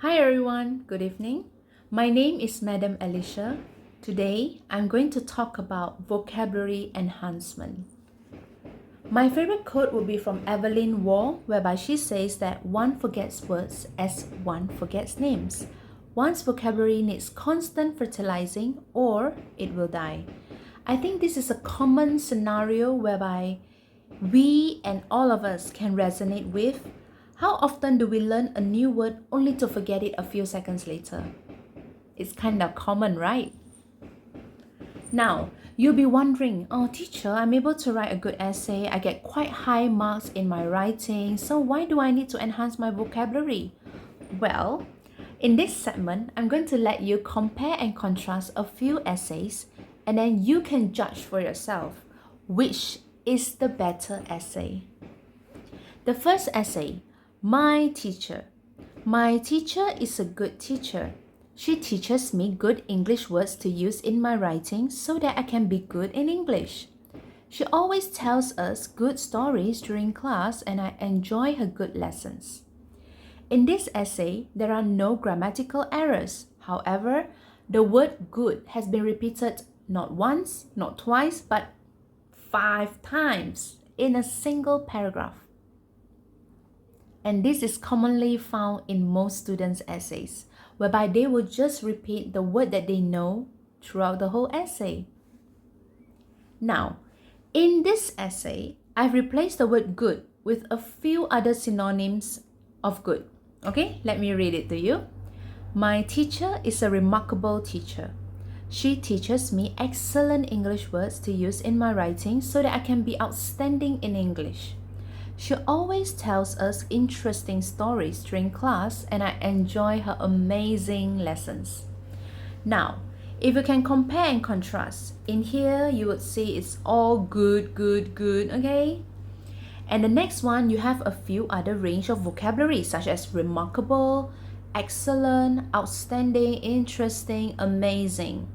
Hi everyone, good evening. My name is Madam ALICIA. Today, I'm going to talk about vocabulary enhancement. My favorite quote will be from Evelyn Waugh, whereby she says that one forgets words as one forgets names. One's vocabulary needs constant fertilizing or it will die. I think this is a common scenario whereby we and all of us can resonate with. How often do we learn a new word only to forget it a few seconds later? It's kind of common, right? Now, you'll be wondering, oh teacher, I'm able to write a good essay, I get quite high marks in my writing, so why do I need to enhance my vocabulary? Well, in this segment, I'm going to let you compare and contrast a few essays, and then you can judge for yourself which is the better essay. The first essay, My Teacher. My teacher is a good teacher. She teaches me good English words to use in my writing so that I can be good in English. She always tells us good stories during class and I enjoy her good lessons. In this essay, there are no grammatical errors. However, the word good has been repeated not once, not twice, but 5 times in a single paragraph. And this is commonly found in most students' essays, whereby they will just repeat the word that they know throughout the whole essay. Now, in this essay, I've replaced the word good with a few other synonyms of good. Okay, let me read it to you. My teacher is a remarkable teacher. She teaches me excellent English words to use in my writing so that I can be outstanding in English. She always tells us interesting stories during class and I enjoy her amazing lessons. Now, if you can compare and contrast, in here you would see it's all good, okay? And the next one, you have a few other range of vocabulary such as remarkable, excellent, outstanding, interesting, amazing.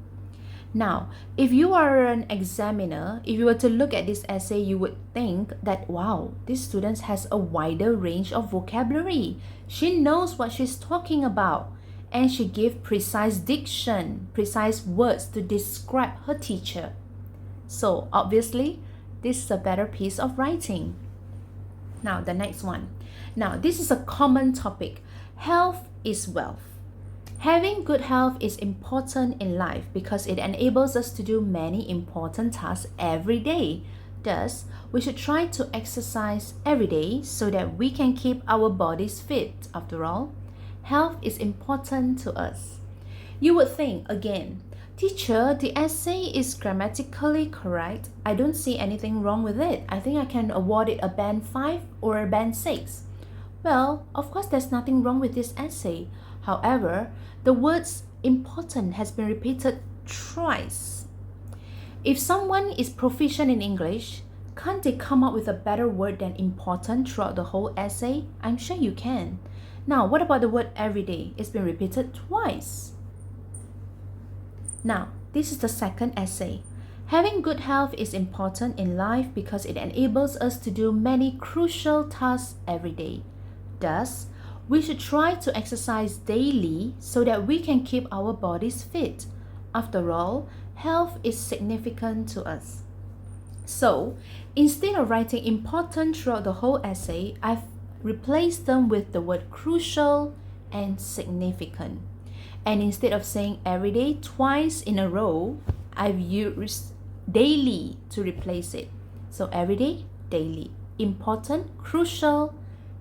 Now, if you are an examiner, if you were to look at this essay, you would think that, wow, this student has a wider range of vocabulary. She knows what she's talking about. And she gives precise diction, precise words to describe her teacher. So, obviously, this is a better piece of writing. Now, the next one. Now, this is a common topic. Health is wealth. Having good health is important in life because it enables us to do many important tasks every day. Thus, we should try to exercise every day so that we can keep our bodies fit. After all, health is important to us. You would think, again, teacher, the essay is grammatically correct. I don't see anything wrong with it. I think I can award it a band 5 or a band 6. Well, of course, there's nothing wrong with this essay. However, the words important has been repeated twice. If someone is proficient in English, can't they come up with a better word than important throughout the whole essay? I'm sure you can. Now, what about the word everyday? It's been repeated twice. Now, this is the second essay. Having good health is important in life because it enables us to do many crucial tasks every day. Thus, we should try to exercise daily so that we can keep our bodies fit. After all, health is significant to us. So, instead of writing important throughout the whole essay, I've replaced them with the word crucial and significant. And instead of saying every day twice in a row, I've used daily to replace it. So every day, daily. Important, crucial,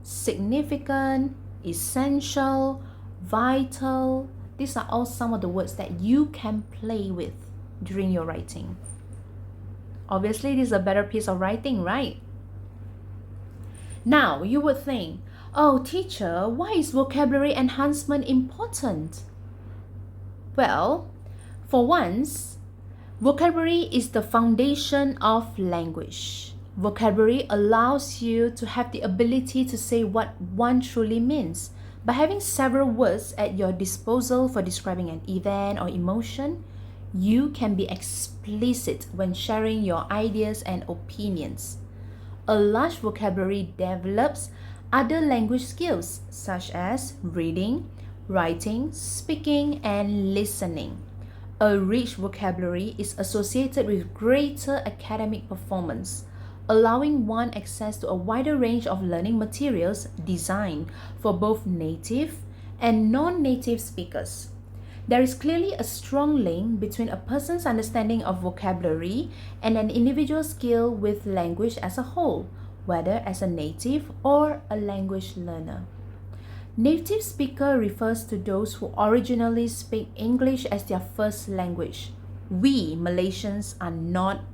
significant, essential, vital. These are all some of the words that you can play with during your writing. Obviously, this is a better piece of writing, right? Now, you would think, oh teacher, why is vocabulary enhancement important? Well, for once, vocabulary is the foundation of language. Vocabulary allows you to have the ability to say what one truly means. By having several words at your disposal for describing an event or emotion, you can be explicit when sharing your ideas and opinions. A large vocabulary develops other language skills such as reading, writing, speaking, and listening. A rich vocabulary is associated with greater academic performance, allowing one access to a wider range of learning materials designed for both native and non-native speakers. There is clearly a strong link between a person's understanding of vocabulary and an individual's skill with language as a whole, whether as a native or a language learner. Native speaker refers to those who originally speak English as their first language. We Malaysians are not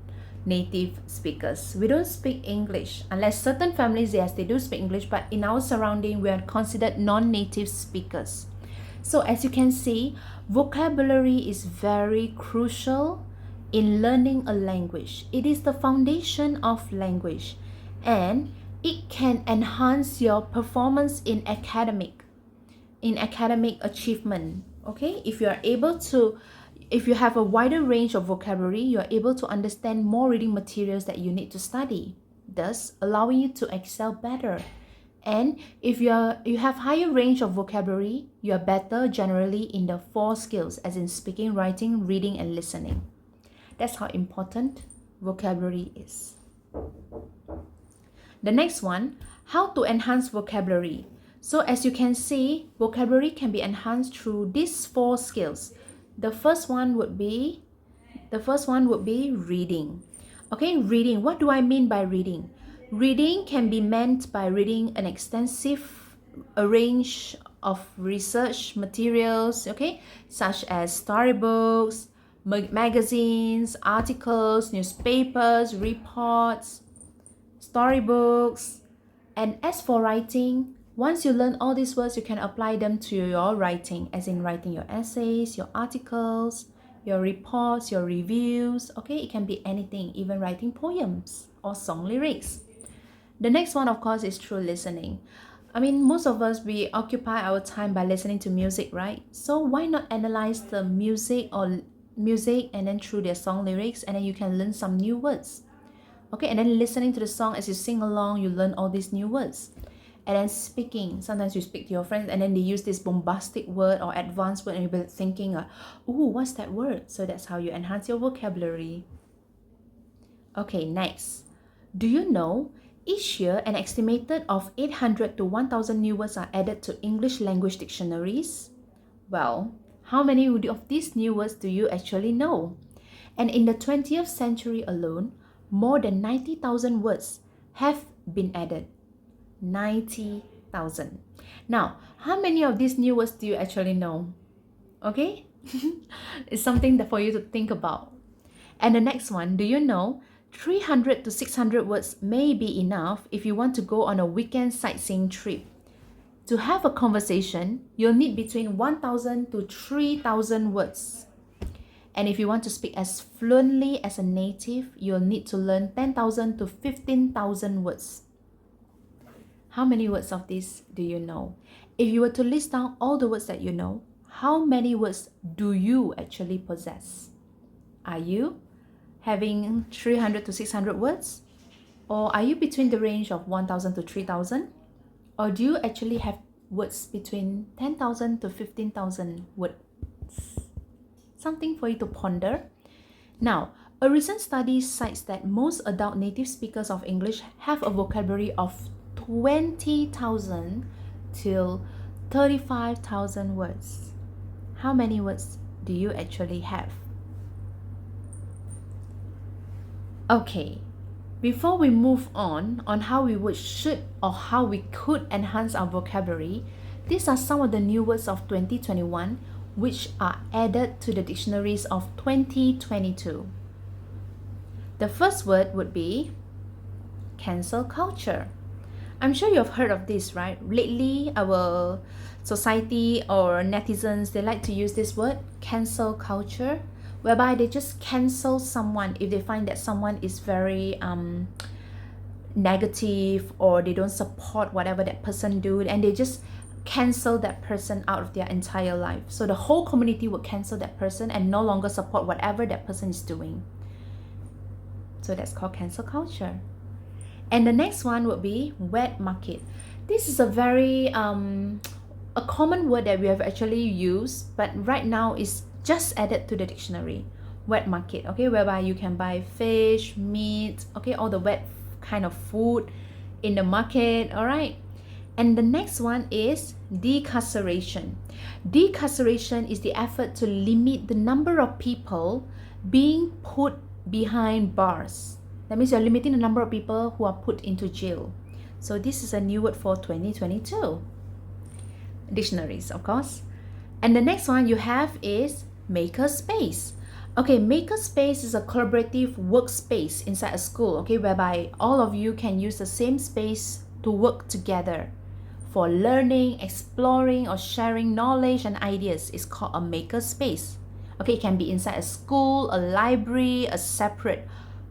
native speakers. We don't speak English unless certain families, yes, they do speak English, but in our surrounding we are considered non-native speakers. So as you can see, vocabulary is very crucial in learning a language. It is the foundation of language, and it can enhance your performance in academic achievement. Okay, if you have a wider range of vocabulary, you are able to understand more reading materials that you need to study, thus allowing you to excel better. And if you have higher range of vocabulary, you are better generally in the 4 skills, as in speaking, writing, reading, and listening. That's how important vocabulary is. The next one, how to enhance vocabulary. So as you can see, vocabulary can be enhanced through these 4 skills. The first one would be reading. Okay, reading. What do I mean by reading? Reading can be meant by reading an extensive range of research materials, okay, such as storybooks, magazines, articles, newspapers, reports, storybooks. And as for writing, once you learn all these words, you can apply them to your writing, as in writing your essays, your articles, your reports, your reviews. Okay, it can be anything, even writing poems or song lyrics. The next one, of course, is through listening. I mean, most of us, we occupy our time by listening to music, right? So why not analyze the music and then through their song lyrics, and then you can learn some new words. Okay, and then listening to the song as you sing along, you learn all these new words. And then speaking, sometimes you speak to your friends and then they use this bombastic word or advanced word and you'll be thinking, ooh, what's that word? So that's how you enhance your vocabulary. Okay, next. Do you know each year an estimated of 800 to 1,000 new words are added to English language dictionaries? Well, how many of these new words do you actually know? And in the 20th century alone, more than 90,000 words have been added. 90,000. Now, how many of these new words do you actually know? Okay? It's something that for you to think about. And the next one, do you know 300 to 600 words may be enough if you want to go on a weekend sightseeing trip. To have a conversation, you'll need between 1,000 to 3,000 words. And if you want to speak as fluently as a native, you'll need to learn 10,000 to 15,000 words. How many words of this do you know? If you were to list down all the words that you know, how many words do you actually possess? Are you having 300 to 600 words? Or are you between the range of 1,000 to 3,000? Or do you actually have words between 10,000 to 15,000 words? Something for you to ponder. Now, a recent study cites that most adult native speakers of English have a vocabulary of 20,000 till 35,000 words. How many words do you actually have? Okay, before we move on how we should or how we could enhance our vocabulary, these are some of the new words of 2021 which are added to the dictionaries of 2022. The first word would be cancel culture. I'm sure you've heard of this, right? Lately, our society or netizens, they like to use this word, cancel culture, whereby they just cancel someone if they find that someone is very negative or they don't support whatever that person do, and they just cancel that person out of their entire life. So the whole community would cancel that person and no longer support whatever that person is doing. So that's called cancel culture. And the next one would be wet market. This is a very a common word that we have actually used, but right now is just added to the dictionary. Wet market, okay, whereby you can buy fish, meat, okay, all the wet kind of food in the market, all right? And the next one is decarceration. Decarceration is the effort to limit the number of people being put behind bars. That means you're limiting the number of people who are put into jail. So this is a new word for 2022. Dictionaries, of course. And the next one you have is Makerspace. Okay, Makerspace is a collaborative workspace inside a school, okay, whereby all of you can use the same space to work together for learning, exploring, or sharing knowledge and ideas. It's called a makerspace. Okay, it can be inside a school, a library, a separate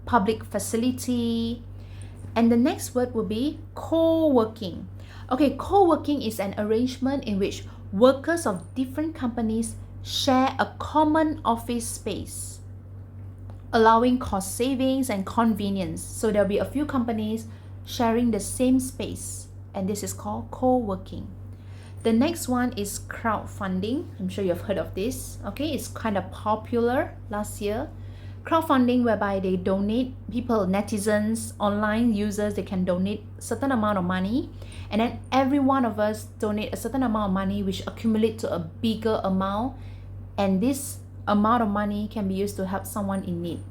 public facility. And the next word will be co-working. Okay, co-working is an arrangement in which workers of different companies share a common office space, allowing cost savings and convenience. So there'll be a few companies sharing the same space, and this is called co-working. The next one is crowdfunding. I'm sure you've heard of this. Okay, it's kind of popular last year. Crowdfunding, whereby they donate, people, netizens, online users, they can donate certain amount of money, and then every one of us donate a certain amount of money, which accumulate to a bigger amount, and this amount of money can be used to help someone in need,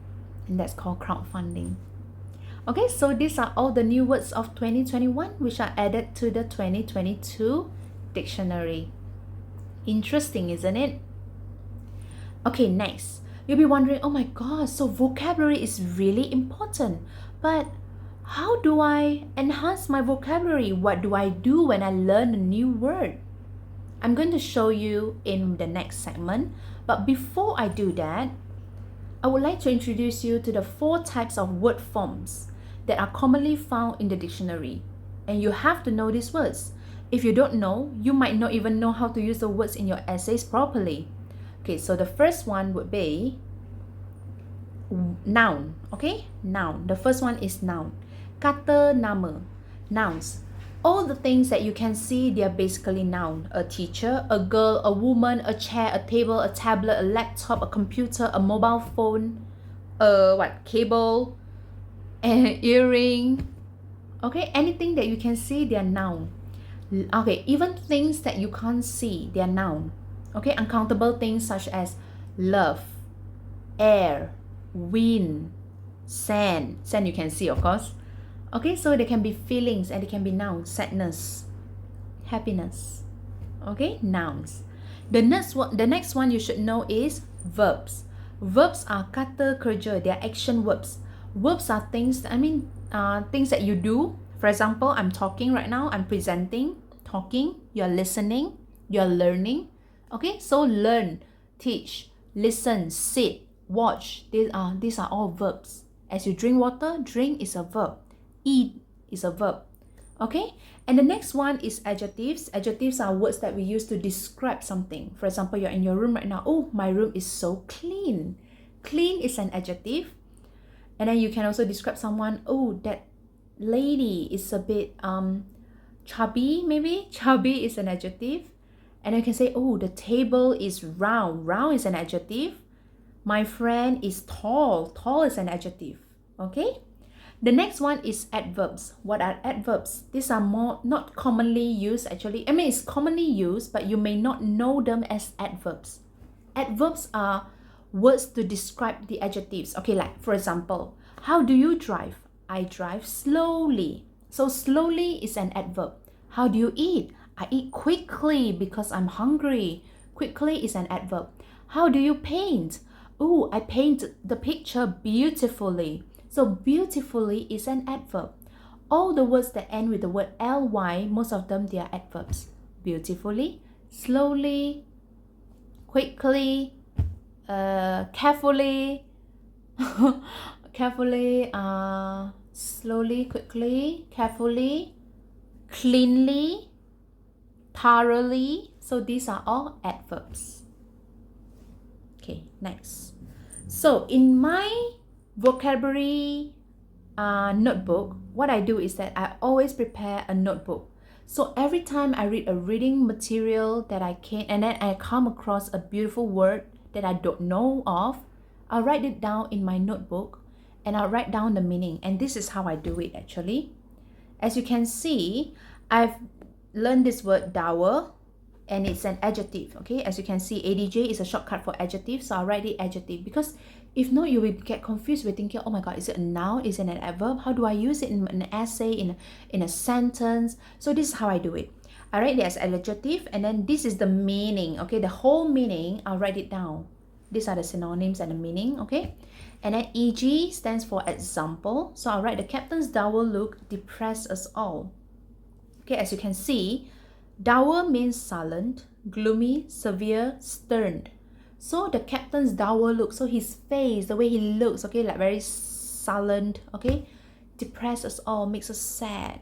and that's called crowdfunding. Okay, so these are all the new words of 2021 which are added to the 2022 dictionary. Interesting, isn't it? Okay, next. You'll be wondering, oh my god, so vocabulary is really important. But how do I enhance my vocabulary? What do I do when I learn a new word? I'm going to show you in the next segment. But before I do that, I would like to introduce you to the 4 types of word forms that are commonly found in the dictionary. And you have to know these words. If you don't know, you might not even know how to use the words in your essays properly. Okay, so the first one would be noun. Okay, noun. The first one is noun. Kata nama. Nouns. All the things that you can see, they are basically noun. A teacher, a girl, a woman, a chair, a table, a tablet, a laptop, a computer, a mobile phone, cable, an earring. Okay, anything that you can see, they are noun. Okay, even things that you can't see, they are noun. Okay, uncountable things such as love, air, wind, sand. Sand you can see, of course. Okay, so they can be feelings and they can be nouns. Sadness, happiness. Okay, nouns. The next one you should know is verbs. Verbs are kata kerja. They are action verbs. Verbs are things that you do. For example, I'm talking right now. I'm presenting, talking. You're listening. You're learning. Okay, so learn, teach, listen, sit, watch. These are all verbs. As you drink water, drink is a verb. Eat is a verb. Okay, and the next one is adjectives. Adjectives are words that we use to describe something. For example, you're in your room right now. Oh, my room is so clean. Clean is an adjective. And then you can also describe someone. Oh, that lady is a bit chubby, maybe. Chubby is an adjective. And you can say, oh, the table is round. Round is an adjective. My friend is tall. Tall is an adjective. Okay? The next one is adverbs. What are adverbs? These are not commonly used actually. It's commonly used, but you may not know them as adverbs. Adverbs are words to describe the adjectives. Okay, like for example, how do you drive? I drive slowly. So slowly is an adverb. How do you eat? I eat quickly because I'm hungry. Quickly is an adverb. How do you paint? Oh, I paint the picture beautifully. So beautifully is an adverb. All the words that end with the word ly, most of them, they are adverbs. Beautifully, slowly, quickly, carefully, slowly, quickly, carefully, cleanly, thoroughly. So these are all adverbs. Okay, next. So in my vocabulary notebook, what I do is that I always prepare a notebook. So every time I read a reading material that I can, and then I come across a beautiful word that I don't know of, I'll write it down in my notebook and I'll write down the meaning. And this is how I do it actually. As you can see, I've learned this word dower, and it's an adjective. Okay, as you can see, ADJ is a shortcut for adjective, so I'll write it adjective, because if not, you will get confused with thinking, oh my god, is it a noun, is it an adverb, how do I use it in an essay, in a sentence? So this is how I do it. I write it as an adjective, and then this is the meaning. Okay, the whole meaning, I'll write it down. These are the synonyms and the meaning. Okay, and then EG stands for example, so I'll write the captain's dour look depressed us all. Okay, as you can see, dour means sullen, gloomy, severe, stern. So the captain's dour look, so his face, the way he looks, okay, like very sullen, okay, depress us all, makes us sad.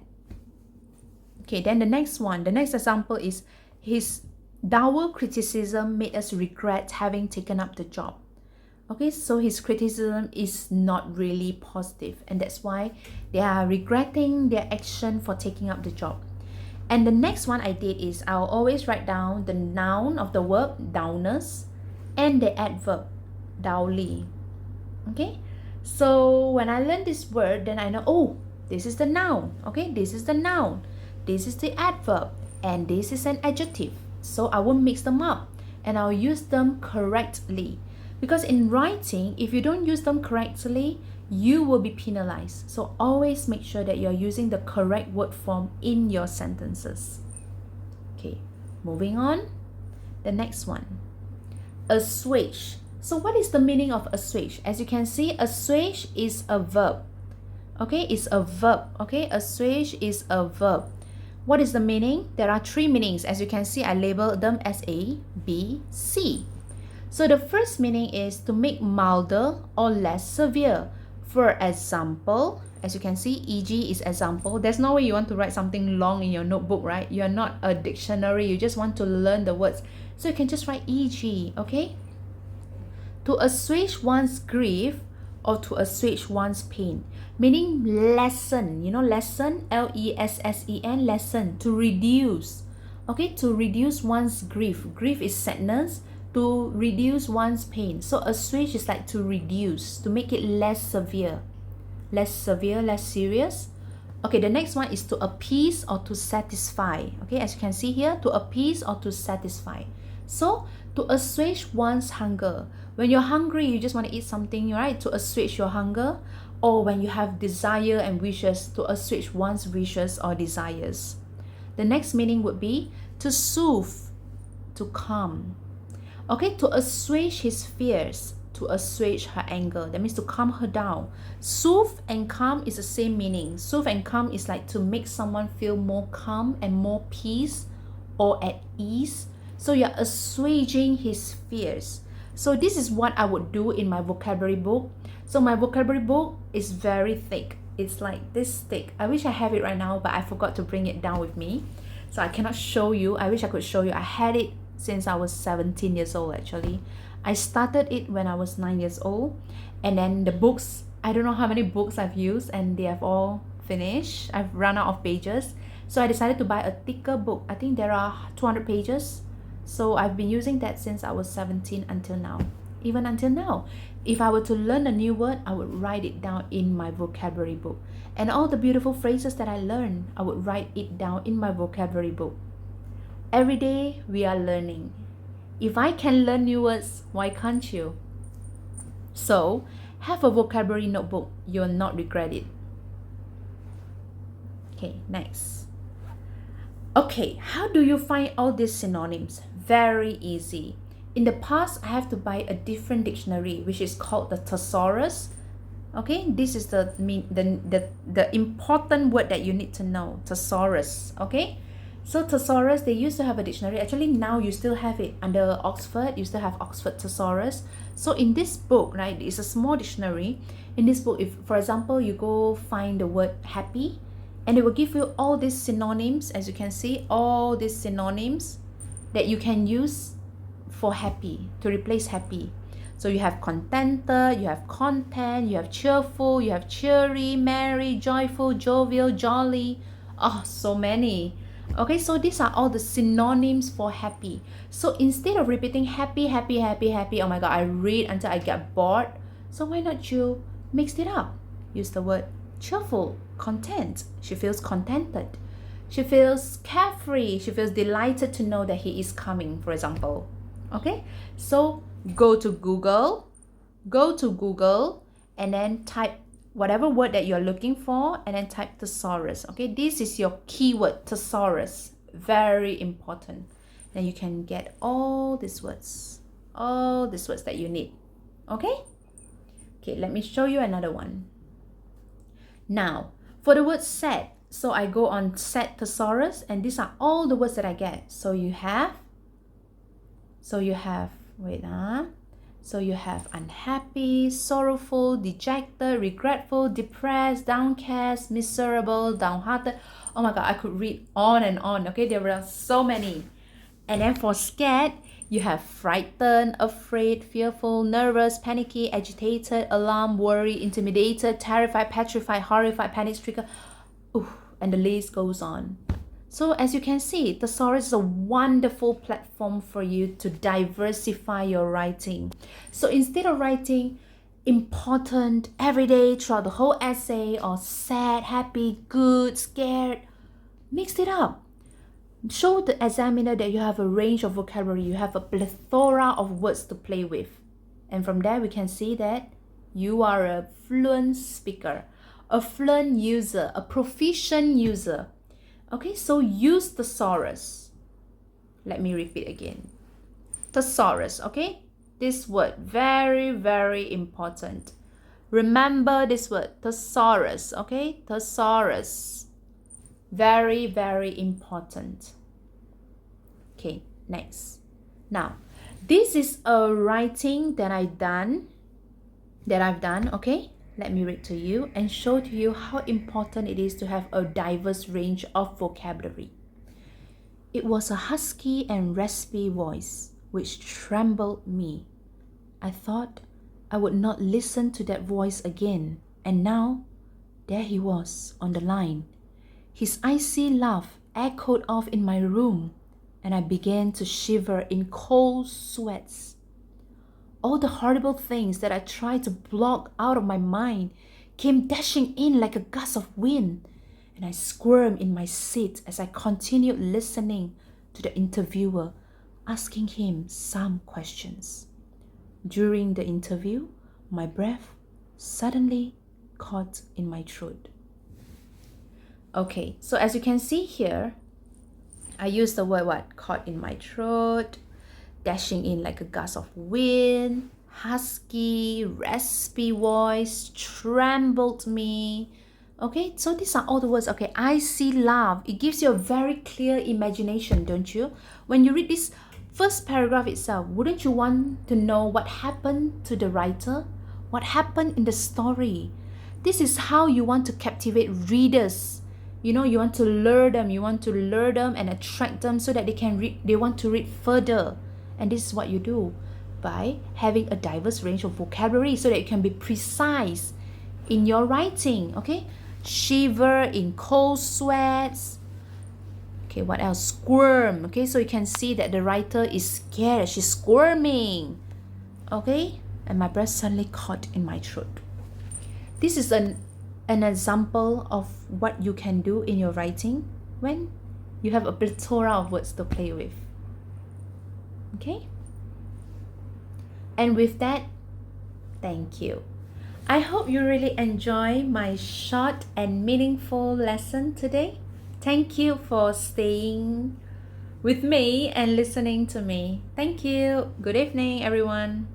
Okay, then the next one, the next example is his dour criticism made us regret having taken up the job. Okay, so his criticism is not really positive, and that's why they are regretting their action for taking up the job. And the next one I did is I'll always write down the noun of the verb, downers, and the adverb, dourly. Okay, so when I learn this word, then I know, oh, this is the noun. Okay, this is the noun, this is the adverb, and this is an adjective. So I won't mix them up, and I'll use them correctly. Because in writing, if you don't use them correctly, you will be penalized. So always make sure that you're using the correct word form in your sentences. Okay, moving on. The next one, assuage. So what is the meaning of assuage? As you can see, assuage is a verb. Okay, it's a verb. Okay, assuage is a verb. What is the meaning? There are three meanings. As you can see, I labeled them as A, B, C. So the first meaning is to make milder or less severe. For example, as you can see, EG is example. There's no way you want to write something long in your notebook, right? You're not a dictionary. You just want to learn the words. So you can just write EG, okay? To assuage one's grief or to assuage one's pain. Meaning lessen, you know, lessen, L-E-S-S-E-N, lessen, to reduce. Okay, to reduce one's grief. Grief is sadness. To reduce one's pain. So assuage is like to reduce, to make it less severe. Less severe, less serious. Okay, the next one is to appease or to satisfy. Okay, as you can see here, to appease or to satisfy. So, to assuage one's hunger. When you're hungry, you just want to eat something, right? To assuage your hunger. Or when you have desire and wishes, to assuage one's wishes or desires. The next meaning would be to soothe, to calm. Okay, to assuage his fears, to assuage her anger. That means to calm her down. Soothe and calm is the same meaning. Soothe and calm is like to make someone feel more calm and more peace or at ease. So you're assuaging his fears. So this is what I would do in my vocabulary book. So my vocabulary book is very thick. It's like this thick. I wish I have it right now, but I forgot to bring it down with me. So I cannot show you. I wish I could show you. I had it since I was 17 years old actually. I started it when I was 9 years old, and then the books, I don't know how many books I've used, and they have all finished. I've run out of pages, so I decided to buy a thicker book. I think there are 200 pages, so I've been using that since I was 17 until now. Even until now, if I were to learn a new word, I would write it down in my vocabulary book, and all the beautiful phrases that I learned, I would write it down in my vocabulary book. Every day we are learning. If I can learn new words, why can't you? So, have a vocabulary notebook. You'll not regret it. Okay, next. Okay, how do you find all these synonyms? Very easy. In the past, I have to buy a different dictionary, which is called the Thesaurus. Okay, this is the important word that you need to know. Thesaurus. Okay. So Thesaurus, they used to have a dictionary. Actually, now you still have it under Oxford. You still have Oxford Thesaurus. So in this book, right, it's a small dictionary. In this book, if, for example, you go find the word happy, and it will give you all these synonyms, as you can see, all these synonyms that you can use for happy, to replace happy. So you have contented, you have content, you have cheerful, you have cheery, merry, joyful, jovial, jolly. Oh, so many. Okay, so these are all the synonyms for happy. So instead of repeating happy, happy, happy, happy, oh my god, I read until I get bored. So why not you mix it up? Use the word cheerful, content. She feels contented. She feels carefree. She feels delighted to know that he is coming, for example. Okay, so go to Google, and then type whatever word that you're looking for, and then type thesaurus. Okay, this is your keyword, thesaurus. Very important. Then you can get all these words that you need. Okay, let me show you another one. Now, for the word set, so I go on set thesaurus, and these are all the words that I get. So you have unhappy, sorrowful, dejected, regretful, depressed, downcast, miserable, downhearted. Oh my god, I could read on and on. Okay, there were so many. And then for scared, you have frightened, afraid, fearful, nervous, panicky, agitated, alarmed, worried, intimidated, terrified, petrified, horrified, panic-stricken. And the list goes on. So as you can see, Thesaurus is a wonderful platform for you to diversify your writing. So instead of writing important every day throughout the whole essay, or sad, happy, good, scared, mix it up. Show the examiner that you have a range of vocabulary, you have a plethora of words to play with. And from there we can see that you are a fluent speaker, a fluent user, a proficient user. Okay, so use thesaurus. Let me repeat again. Thesaurus, okay? This word, very, very important. Remember this word, thesaurus, okay? Thesaurus. Very, very important. Okay, next. Now, this is a writing that I've done, okay? Let me read to you and show to you how important it is to have a diverse range of vocabulary. It was a husky and raspy voice which trembled me. I thought I would not listen to that voice again, and now there he was on the line. His icy laugh echoed off in my room, and I began to shiver in cold sweats. All the horrible things that I tried to block out of my mind came dashing in like a gust of wind, and I squirmed in my seat as I continued listening to the interviewer, asking him some questions. During the interview, my breath suddenly caught in my throat. Okay, so as you can see here, I use the word caught in my throat, dashing in like a gust of wind, husky, raspy voice, trembled me. Okay, so these are all the words. Okay, icy laugh. It gives you a very clear imagination, don't you? When you read this first paragraph itself, wouldn't you want to know what happened to the writer? What happened in the story? This is how you want to captivate readers. You know, you want to lure them and attract them so that they want to read further. And this is what you do by having a diverse range of vocabulary so that you can be precise in your writing. Okay, shiver in cold sweats. Okay, what else? Squirm. Okay, so you can see that the writer is scared. She's squirming. Okay, and my breath suddenly caught in my throat. This is an example of what you can do in your writing when you have a plethora of words to play with. Okay? And with that, thank you. I hope you really enjoy my short and meaningful lesson today. Thank you for staying with me and listening to me. Thank you. Good evening, everyone.